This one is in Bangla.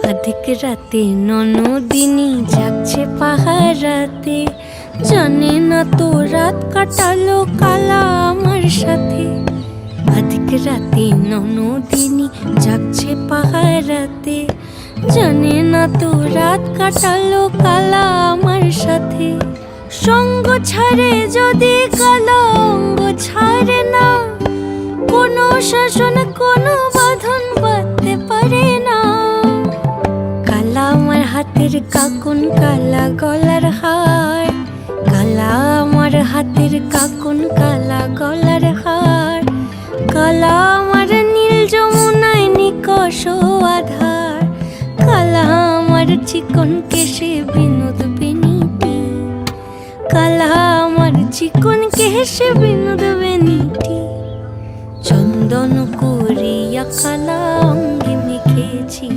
আধিক রাতে ননদিনী যাচ্ছে পাহারাতে, জানে না তো রাত কাটালো কালা আমার সাথে। আধিক রাতে ননদিনী যাচ্ছে পাহারাতে, জানে না তো রাত কাটালো কালা আমার সাথে। সঙ্গ ছাড়ে যদি কালা অঙ্গ ছাড়ে না, কোনো শাসন কোনো বাঁধন বাঁধতে পারে না। কালা আমার হাতের কাকুন কালা গলার হার, কালা আমার হাতের কাকুন কালা গলার হার। কালা আমার নীল যমুনায় নিকষ আধার, কালা আমার চিকন কেশে বিনোদ বেনিটি। কালা আমার চিকন কেশে বিনোদ বেনিটি। চন্দন করিয়া কালা অঙ্গে মেখেছি।